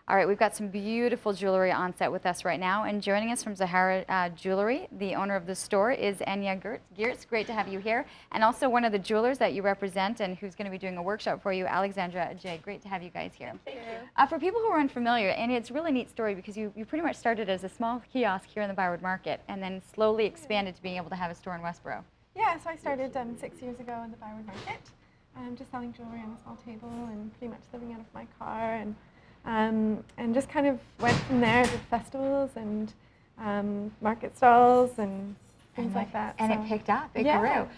All right, we've got some beautiful jewelry on set with us right now, and joining us from Zahara Jewellery, the owner of the store, is Ania Geerts. Great to have you here, and also one of the jewelers that you represent and who's going to be doing a workshop for you, Alexandra J. Great to have you guys here. Thank you. For people who are unfamiliar, and it's a really neat story because you pretty much started as a small kiosk here in the Byward Market and then slowly expanded to being able to have a store in Westboro. Yeah, so I started 6 years ago in the Byward Market, just selling jewelry on a small table and pretty much living out of my car, and just kind of went from there to festivals and market stalls and things like that. And so. it picked up, it grew.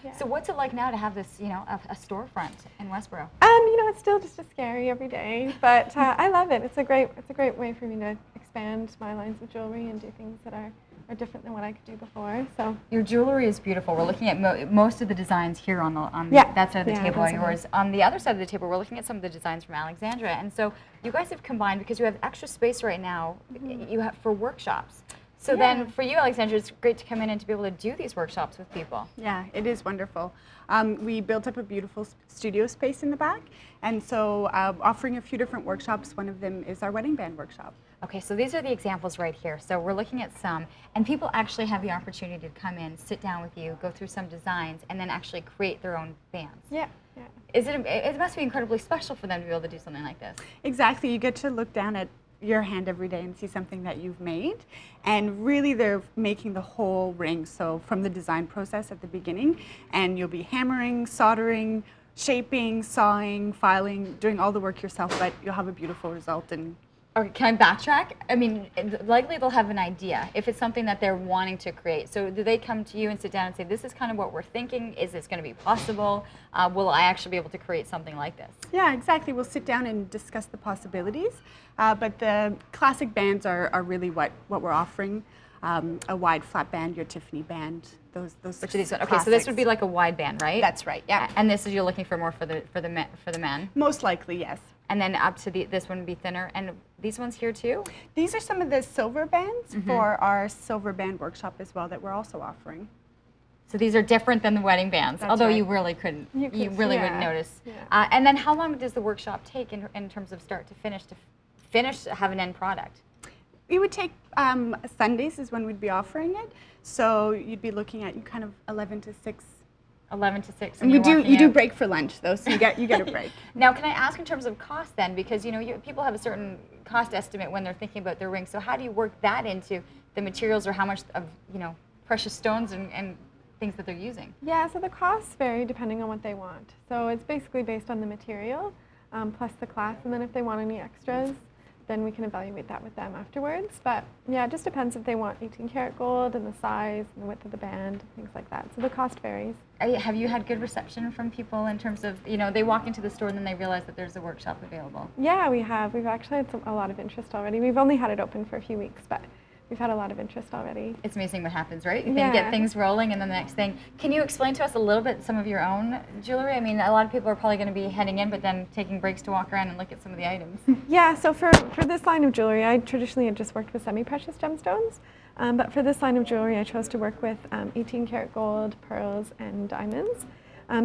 Yeah. So what's it like now to have this, a storefront in Westboro? It's still just scary every day, but I love it. It's a great way for me to expand my lines of jewelry and do things that are different than what I could do before. So your jewelry is beautiful. We're looking at most of the designs here on that side of the table are yours. On the other side of the table, we're looking at some of the designs from Alexandra. And so you guys have combined, because you have extra space right now, you have for workshops. So then for you, Alexandra, it's great to come in and to be able to do these workshops with people. Yeah, it is wonderful. We built up a beautiful studio space in the back, and so offering a few different workshops. One of them is our wedding band workshop. Okay, so these are the examples right here. So we're looking at some, and people actually have the opportunity to come in, sit down with you, go through some designs, and then actually create their own bands. Yeah. It must be incredibly special for them to be able to do something like this. Exactly. You get to look down at your hand every day and see something that you've made, and really they're making the whole ring, so from the design process at the beginning, and you'll be hammering, soldering, shaping, sawing, filing, doing all the work yourself, but you'll have a beautiful result. And okay, can I backtrack? I mean, likely they'll have an idea if it's something that they're wanting to create. So do they come to you and sit down and say, this is kind of what we're thinking, is this going to be possible? Will I actually be able to create something like this? Yeah, exactly. We'll sit down and discuss the possibilities, but the classic bands are really what we're offering. A wide flat band, your Tiffany band, those Which are these ones? Okay, so this would be like a wide band, right? That's right, yeah. And this is, you're looking for more for the men? Most likely, yes. And then up to this one would be thinner. And these ones here too? These are some of the silver bands for our silver band workshop as well that we're also offering. So these are different than the wedding bands, That's although right. you really couldn't. You really wouldn't notice. Yeah. And then how long does the workshop take in terms of start to finish to have an end product? It would take, Sundays is when we'd be offering it. So you'd be looking at kind of 11 to 6. 11 to 6. And you do break for lunch though, so you get a break. Now, can I ask in terms of cost then, because people have a certain cost estimate when they're thinking about their ring. So how do you work that into the materials, or how much of precious stones and things that they're using? Yeah, so the costs vary depending on what they want. So it's basically based on the material plus the class, and then if they want any extras, then we can evaluate that with them afterwards. But yeah, it just depends if they want 18 karat gold and the size and the width of the band and things like that. So the cost varies. Have you had good reception from people in terms of, they walk into the store and then they realize that there's a workshop available? Yeah, we have. We've actually had a lot of interest already. We've only had it open for a few weeks, but we've had a lot of interest already. It's amazing what happens, right? You can get things rolling, and then the next thing. Can you explain to us a little bit some of your own jewelry? I mean, a lot of people are probably going to be heading in, but then taking breaks to walk around and look at some of the items. Yeah, so for this line of jewelry, I traditionally had just worked with semi-precious gemstones, but for this line of jewelry, I chose to work with 18 karat gold, pearls, and diamonds.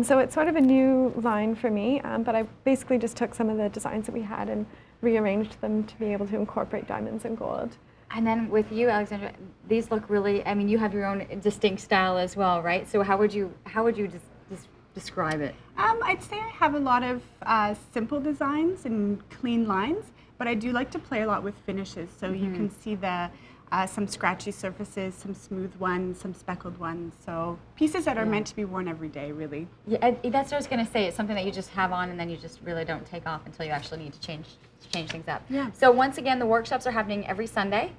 So it's sort of a new line for me, but I basically just took some of the designs that we had and rearranged them to be able to incorporate diamonds and gold. And then with you, Alexandra, these look really, I mean, you have your own distinct style as well, right? So how would you describe it? I'd say I have a lot of simple designs and clean lines, but I do like to play a lot with finishes. So you can see some scratchy surfaces, some smooth ones, some speckled ones. So pieces that are meant to be worn every day, really. Yeah, that's what I was going to say. It's something that you just have on and then you just really don't take off until you actually need to change things up. Yeah. So once again, the workshops are happening every Sunday.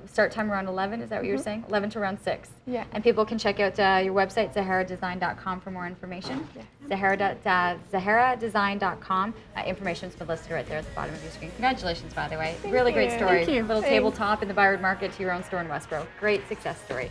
Start time around 11, is that what you were saying? 11 to around 6. Yeah. And people can check out your website, zaharadesign.com, for more information. Yeah. Zaharadesign.com. Information's been listed right there at the bottom of your screen. Congratulations, by the way. Thank really you. great story. Thank you. Little Thanks. tabletop in the Byward Market to your own store in Westboro. Great success story.